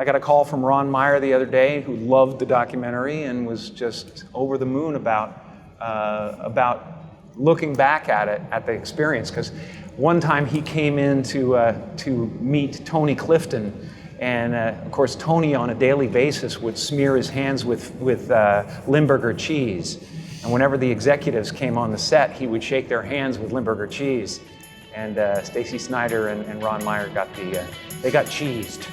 I got a call from Ron Meyer the other day, who loved the documentary and was just over the moon about looking back at it, at the experience. Because one time he came in to meet Tony Clifton, and of course Tony on a daily basis would smear his hands with Limburger cheese. And whenever the executives came on the set, he would shake their hands with Limburger cheese. And Stacy Snyder and Ron Meyer got cheesed.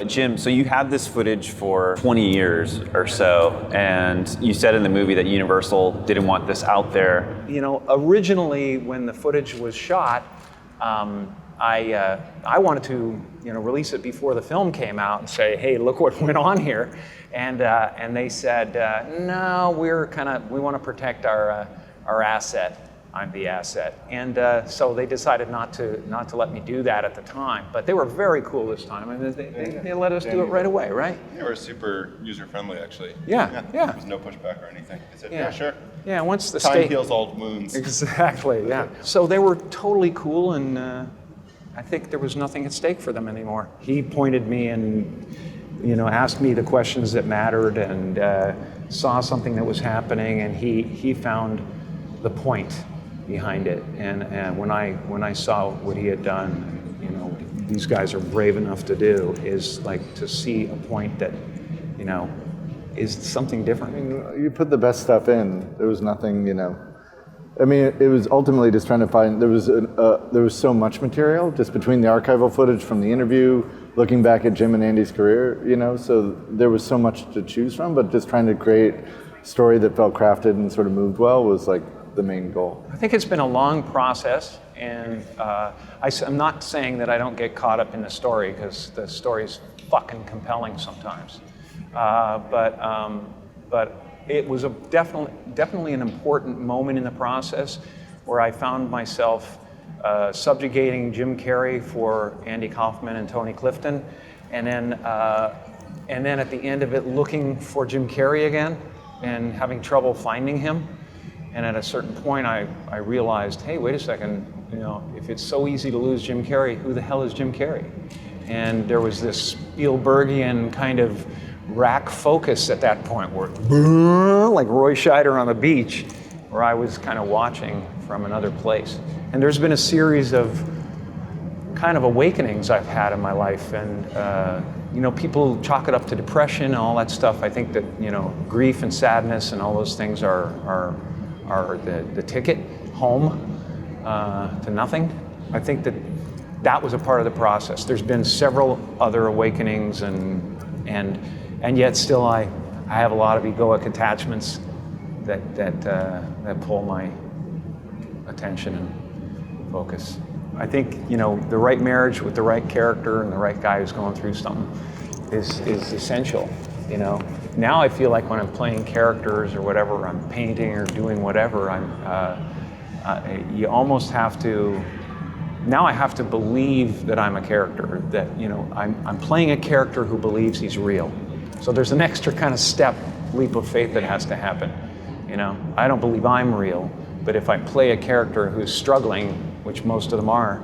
Jim, so you had this footage for 20 years or so, and you said in the movie that Universal didn't want this out there. You know, originally when the footage was shot, I wanted to, release it before the film came out and say, hey, look what went on here, and they said, no, we want to protect our asset. I'm the asset, and so they decided not to let me do that at the time. But they were very cool this time. I mean, they let us do it right away, right? They were super user-friendly, actually. Yeah. There was no pushback or anything. They said, yeah sure. Yeah, once the Time heals all wounds. Exactly, yeah. So they were totally cool, and I think there was nothing at stake for them anymore. He pointed me and, asked me the questions that mattered, and saw something that was happening, and he found the point behind it. And when I saw what he had done, these guys are brave enough to do, is like to see a point that, is something different. I mean, you put the best stuff in. There was nothing, I mean, it was ultimately just trying to find, there was so much material just between the archival footage from the interview, looking back at Jim and Andy's career, so there was so much to choose from, but just trying to create a story that felt crafted and sort of moved well was like the main goal. I think it's been a long process, and I'm not saying that I don't get caught up in the story, because the story's fucking compelling sometimes. But it was definitely an important moment in the process where I found myself subjugating Jim Carrey for Andy Kaufman and Tony Clifton, and then at the end of it looking for Jim Carrey again and having trouble finding him. And at a certain point, I realized, hey, wait a second, if it's so easy to lose Jim Carrey, who the hell is Jim Carrey? And there was this Spielbergian kind of rack focus at that point, where, like Roy Scheider on the beach, where I was kind of watching from another place. And there's been a series of kind of awakenings I've had in my life, and people chalk it up to depression and all that stuff. I think that grief and sadness and all those things are the ticket home to nothing. I think that was a part of the process. There's been several other awakenings, and yet still I have a lot of egoic attachments that pull my attention and focus. I think the right marriage with the right character and the right guy who's going through something is essential. Now I feel like when I'm playing characters or whatever, I'm painting or doing whatever, you almost have to. Now I have to believe that I'm a character, that I'm playing a character who believes he's real. So there's an extra kind of leap of faith that has to happen. I don't believe I'm real, but if I play a character who's struggling, which most of them are,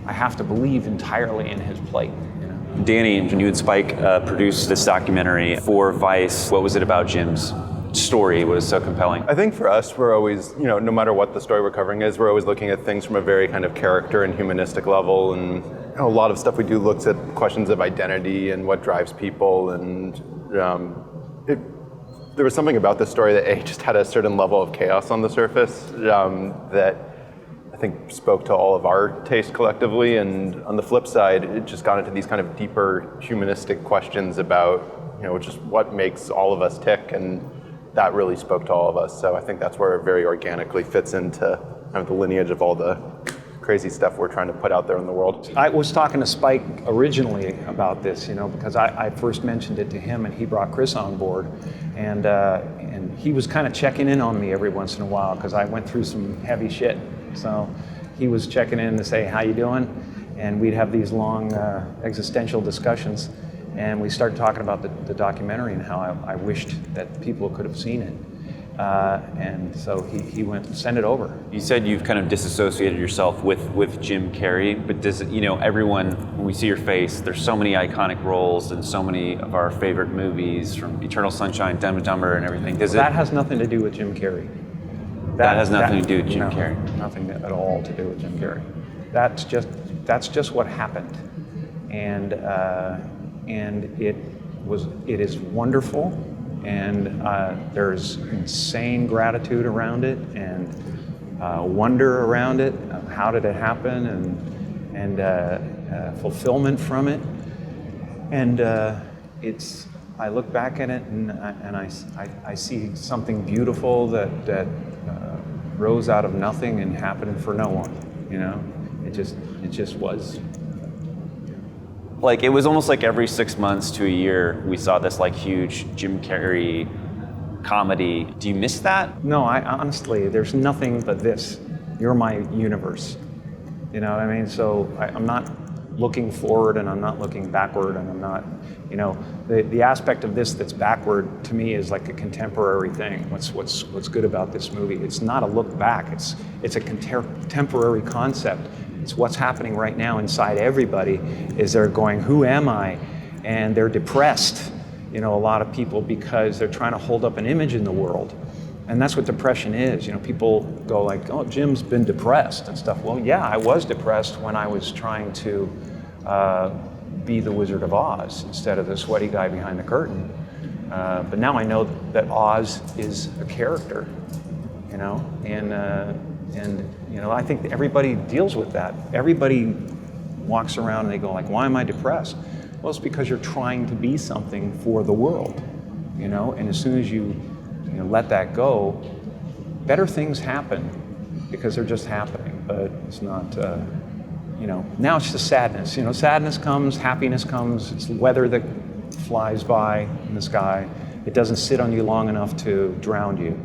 I have to believe entirely in his plight. Danny, you and Spike produced this documentary for Vice. What was it about Jim's story was so compelling? I think for us, we're always, no matter what the story we're covering is, we're always looking at things from a very kind of character and humanistic level. And a lot of stuff we do looks at questions of identity and what drives people. And there was something about this story that just had a certain level of chaos on the surface that I think spoke to all of our taste collectively. And on the flip side, it just got into these kind of deeper humanistic questions about, just what makes all of us tick. And that really spoke to all of us. So I think that's where it very organically fits into kind of the lineage of all the crazy stuff we're trying to put out there in the world. I was talking to Spike originally about this, because I first mentioned it to him, and he brought Chris on board, and he was kind of checking in on me every once in a while because I went through some heavy shit. So he was checking in to say, how you doing? And we'd have these long existential discussions. And we started talking about the documentary and how I wished that people could have seen it. And so he went, send it over. You said you've kind of disassociated yourself with Jim Carrey, but does it, everyone, when we see your face, there's so many iconic roles in so many of our favorite movies, from Eternal Sunshine, Dumb and Dumber, and everything. That has nothing to do with Jim Carrey. That has nothing to do with Jim no, Carrey. Nothing at all to do with Jim Carrey. That's just what happened, and it is wonderful, and there's insane gratitude around it, and wonder around it. How did it happen, and fulfillment from it, and it's. I look back at it and I see something beautiful that rose out of nothing and happened for no one. It just was. Like, it was almost like every 6 months to a year we saw this like huge Jim Carrey comedy. Do you miss that? No, I honestly, there's nothing but this. You're my universe. You know what I mean? So I'm not looking forward and I'm not looking backward, and I'm not, the aspect of this that's backward to me is like a contemporary thing. What's good about this movie? It's not a look back. It's a contemporary concept. It's what's happening right now inside everybody. Is they're going, who am I? And they're depressed. A lot of people, because they're trying to hold up an image in the world. And that's what depression is. People go like, oh, Jim's been depressed and stuff. Well, yeah, I was depressed when I was trying to be the Wizard of Oz instead of the sweaty guy behind the curtain. But now I know that Oz is a character, and I think everybody deals with that. Everybody walks around and they go like, why am I depressed? Well, it's because you're trying to be something for the world, and as soon as you let that go, better things happen because they're just happening, but it's not, now it's just sadness. Sadness comes, happiness comes, it's weather that flies by in the sky. It doesn't sit on you long enough to drown you,